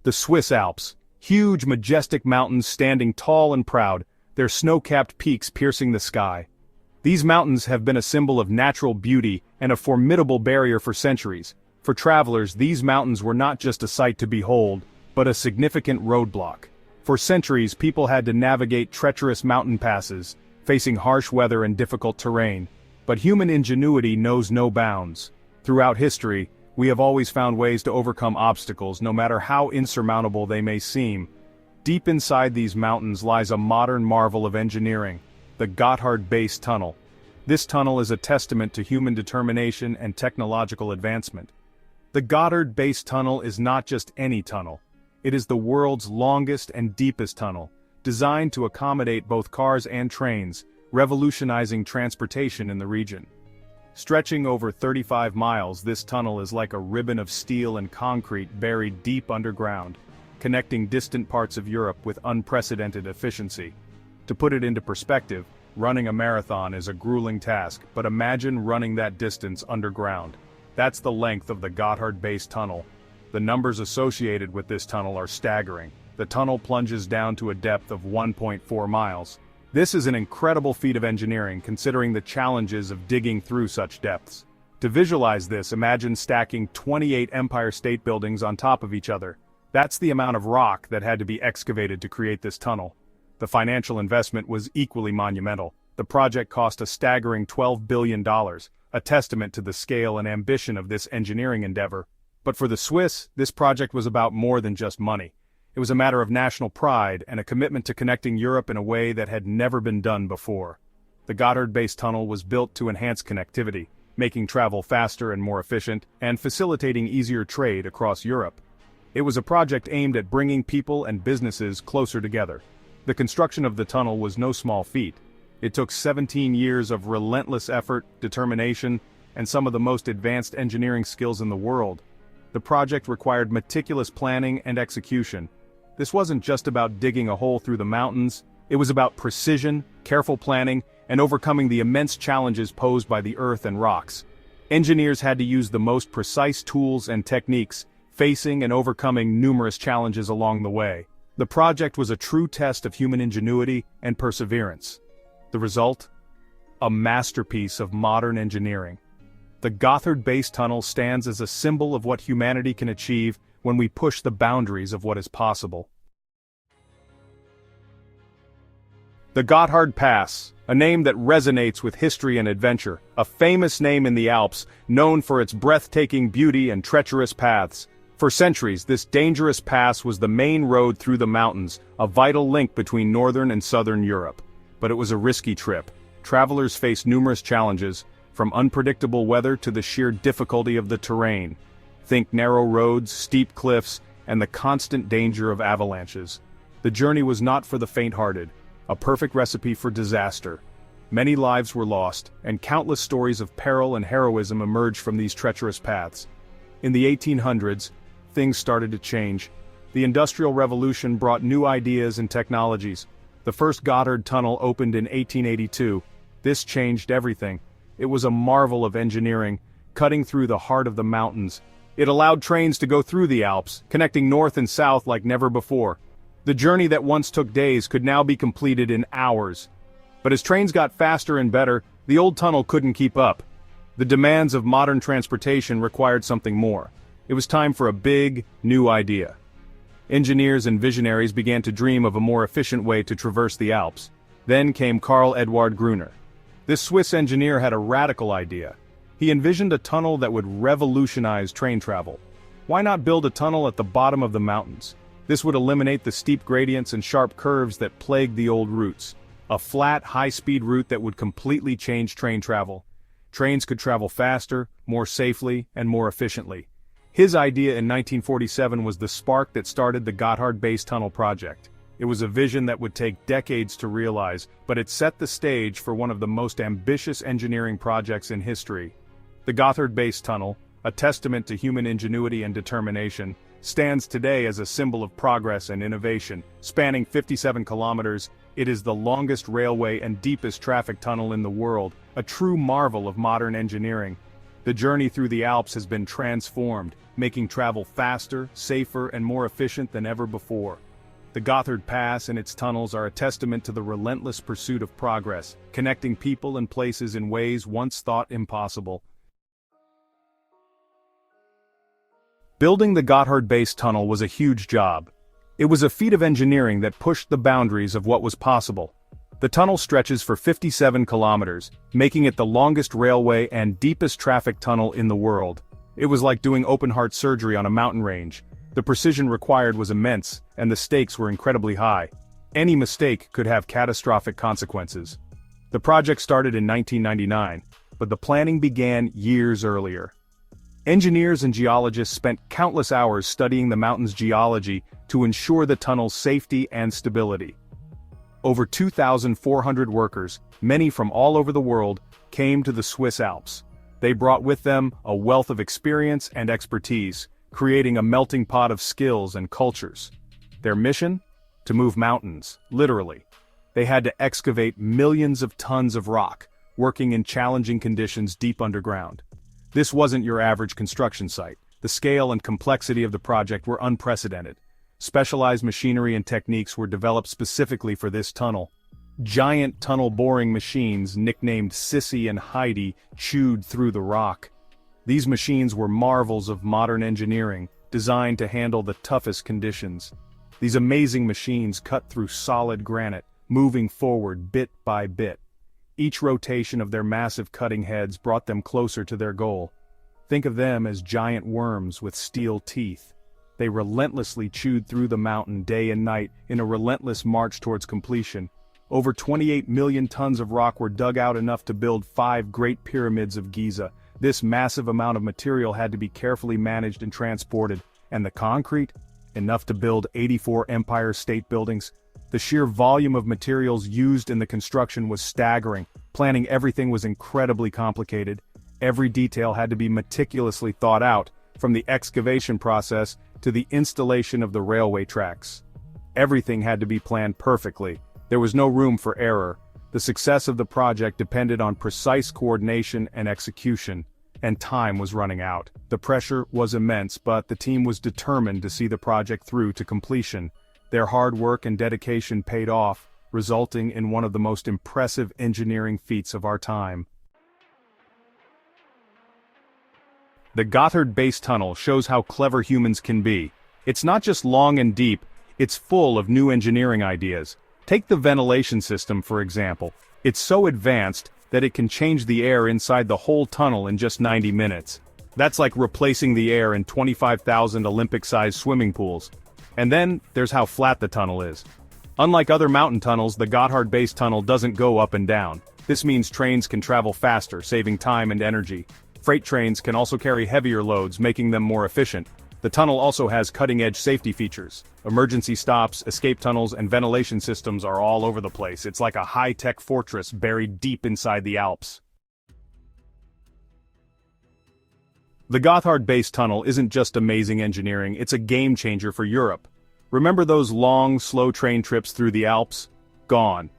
The Swiss Alps, huge majestic mountains standing tall and proud, their snow-capped peaks piercing the sky. These mountains have been a symbol of natural beauty and a formidable barrier for centuries. For travelers, these mountains were not just a sight to behold, but a significant roadblock. For centuries, people had to navigate treacherous mountain passes, facing harsh weather and difficult terrain. But human ingenuity knows no bounds. Throughout history, we have always found ways to overcome obstacles, no matter how insurmountable they may seem. Deep inside these mountains lies a modern marvel of engineering, the Gotthard Base Tunnel. This tunnel is a testament to human determination and technological advancement. The Gotthard Base Tunnel is not just any tunnel. It is the world's longest and deepest tunnel, designed to accommodate both cars and trains, revolutionizing transportation in the region. Stretching over 35 miles, this tunnel is like a ribbon of steel and concrete buried deep underground, connecting distant parts of Europe with unprecedented efficiency. To put it into perspective, running a marathon is a grueling task, but imagine running that distance underground. That's the length of the Gotthard Base Tunnel. The numbers associated with this tunnel are staggering. The tunnel plunges down to a depth of 1.4 miles. This is an incredible feat of engineering considering the challenges of digging through such depths. To visualize this, imagine stacking 28 Empire State Buildings on top of each other. That's the amount of rock that had to be excavated to create this tunnel. The financial investment was equally monumental. The project cost a staggering $12 billion, a testament to the scale and ambition of this engineering endeavor. But for the Swiss, this project was about more than just money. It was a matter of national pride and a commitment to connecting Europe in a way that had never been done before. The Gotthard Base Tunnel was built to enhance connectivity, making travel faster and more efficient, and facilitating easier trade across Europe. It was a project aimed at bringing people and businesses closer together. The construction of the tunnel was no small feat. It took 17 years of relentless effort, determination, and some of the most advanced engineering skills in the world. The project required meticulous planning and execution. This wasn't just about digging a hole through the mountains, it was about precision, careful planning, and overcoming the immense challenges posed by the earth and rocks. Engineers had to use the most precise tools and techniques, facing and overcoming numerous challenges along the way. The project was a true test of human ingenuity and perseverance. The result? A masterpiece of modern engineering. The Gotthard Base Tunnel stands as a symbol of what humanity can achieve when we push the boundaries of what is possible. The Gotthard Pass, a name that resonates with history and adventure, a famous name in the Alps, known for its breathtaking beauty and treacherous paths. For centuries, this dangerous pass was the main road through the mountains, a vital link between northern and southern Europe. But it was a risky trip. Travelers faced numerous challenges, from unpredictable weather to the sheer difficulty of the terrain. Think narrow roads, steep cliffs, and the constant danger of avalanches. The journey was not for the faint-hearted, a perfect recipe for disaster. Many lives were lost, and countless stories of peril and heroism emerged from these treacherous paths. In the 1800s, things started to change. The Industrial Revolution brought new ideas and technologies. The first Gotthard Tunnel opened in 1882. This changed everything. It was a marvel of engineering, cutting through the heart of the mountains. It allowed trains to go through the Alps, connecting north and south like never before. The journey that once took days could now be completed in hours. But as trains got faster and better, the old tunnel couldn't keep up. The demands of modern transportation required something more. It was time for a big, new idea. Engineers and visionaries began to dream of a more efficient way to traverse the Alps. Then came Karl Eduard Gruner. This Swiss engineer had a radical idea. He envisioned a tunnel that would revolutionize train travel. Why not build a tunnel at the bottom of the mountains? This would eliminate the steep gradients and sharp curves that plagued the old routes. A flat, high-speed route that would completely change train travel. Trains could travel faster, more safely, and more efficiently. His idea in 1947 was the spark that started the Gotthard Base Tunnel project. It was a vision that would take decades to realize, but it set the stage for one of the most ambitious engineering projects in history. The Gotthard Base Tunnel, a testament to human ingenuity and determination, stands today as a symbol of progress and innovation. Spanning 57 kilometers, it is the longest railway and deepest traffic tunnel in the world, a true marvel of modern engineering. The journey through the Alps has been transformed, making travel faster, safer, and more efficient than ever before. The Gotthard Pass and its tunnels are a testament to the relentless pursuit of progress, connecting people and places in ways once thought impossible. Building the Gotthard Base Tunnel was a huge job. It was a feat of engineering that pushed the boundaries of what was possible. The tunnel stretches for 57 kilometers, making it the longest railway and deepest traffic tunnel in the world. It was like doing open-heart surgery on a mountain range. The precision required was immense, and the stakes were incredibly high. Any mistake could have catastrophic consequences. The project started in 1999, but the planning began years earlier. Engineers and geologists spent countless hours studying the mountain's geology to ensure the tunnel's safety and stability. Over 2,400 workers, many from all over the world, came to the Swiss Alps. They brought with them a wealth of experience and expertise, creating a melting pot of skills and cultures. Their mission? To move mountains, literally. They had to excavate millions of tons of rock, working in challenging conditions deep underground. This wasn't your average construction site. The scale and complexity of the project were unprecedented. Specialized machinery and techniques were developed specifically for this tunnel. Giant tunnel boring machines, nicknamed Sissy and Heidi, chewed through the rock. These machines were marvels of modern engineering, designed to handle the toughest conditions. These amazing machines cut through solid granite, moving forward bit by bit. Each rotation of their massive cutting heads brought them closer to their goal. Think of them as giant worms with steel teeth. They relentlessly chewed through the mountain day and night in a relentless march towards completion. Over 28 million tons of rock were dug out, enough to build 5 Great Pyramids of Giza. This massive amount of material had to be carefully managed and transported. And the concrete? Enough to build 84 Empire State Buildings. The sheer volume of materials used in the construction was staggering. Planning everything was incredibly complicated. Every detail had to be meticulously thought out, from the excavation process to the installation of the railway tracks. Everything had to be planned perfectly. There was no room for error. The success of the project depended on precise coordination and execution, and time was running out. The pressure was immense, but the team was determined to see the project through to completion. Their hard work and dedication paid off, resulting in one of the most impressive engineering feats of our time. The Gotthard Base Tunnel shows how clever humans can be. It's not just long and deep, it's full of new engineering ideas. Take the ventilation system, for example. It's so advanced that it can change the air inside the whole tunnel in just 90 minutes. That's like replacing the air in 25,000 Olympic-sized swimming pools. And then, there's how flat the tunnel is. Unlike other mountain tunnels, the Gotthard Base Tunnel doesn't go up and down. This means trains can travel faster, saving time and energy. Freight trains can also carry heavier loads, making them more efficient. The tunnel also has cutting-edge safety features. Emergency stops, escape tunnels, and ventilation systems are all over the place. It's like a high-tech fortress buried deep inside the Alps. The Gotthard Base Tunnel isn't just amazing engineering, it's a game-changer for Europe. Remember those long, slow train trips through the Alps? Gone.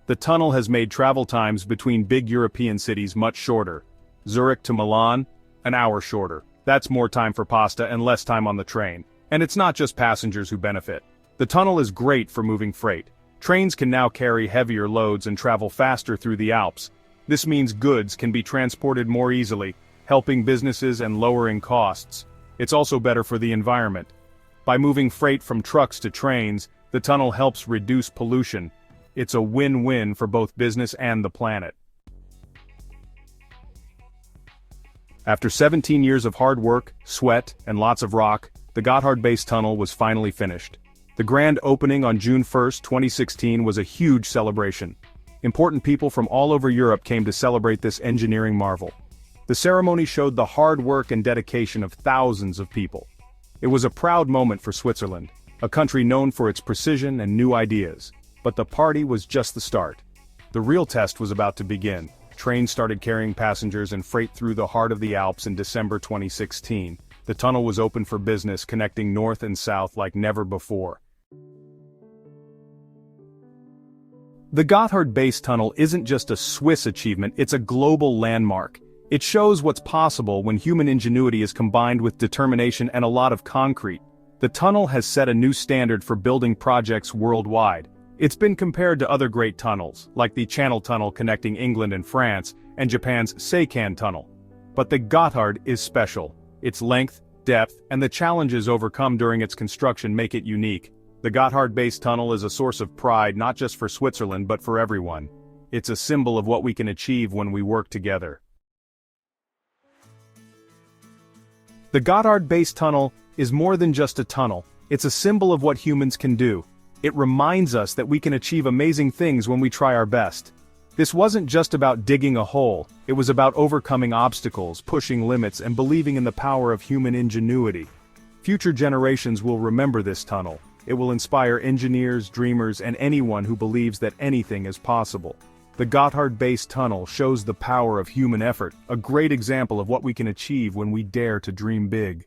The tunnel has made travel times between big European cities much shorter. Zurich to Milan, an hour shorter. That's more time for pasta and less time on the train. And it's not just passengers who benefit. The tunnel is great for moving freight. Trains can now carry heavier loads and travel faster through the Alps. This means goods can be transported more easily, helping businesses and lowering costs. It's also better for the environment. By moving freight from trucks to trains, the tunnel helps reduce pollution. It's a win-win for both business and the planet. After 17 years of hard work, sweat, and lots of rock, the Gotthard Base Tunnel was finally finished. The grand opening on June 1, 2016 was a huge celebration. Important people from all over Europe came to celebrate this engineering marvel. The ceremony showed the hard work and dedication of thousands of people. It was a proud moment for Switzerland, a country known for its precision and new ideas. But the party was just the start. The real test was about to begin. Trains started carrying passengers and freight through the heart of the Alps in December 2016. The tunnel was open for business, connecting north and south like never before. The Gotthard Base Tunnel isn't just a Swiss achievement, it's a global landmark. It shows what's possible when human ingenuity is combined with determination and a lot of concrete. The tunnel has set a new standard for building projects worldwide. It's been compared to other great tunnels, like the Channel Tunnel connecting England and France, and Japan's Seikan Tunnel. But the Gotthard is special. Its length, depth, and the challenges overcome during its construction make it unique. The Gotthard-based tunnel is a source of pride not just for Switzerland but for everyone. It's a symbol of what we can achieve when we work together. The Gotthard-based tunnel is more than just a tunnel. It's a symbol of what humans can do. It reminds us that we can achieve amazing things when we try our best. This wasn't just about digging a hole, it was about overcoming obstacles, pushing limits, and believing in the power of human ingenuity. Future generations will remember this tunnel. It will inspire engineers, dreamers, and anyone who believes that anything is possible. The Gotthard-based tunnel shows the power of human effort, a great example of what we can achieve when we dare to dream big.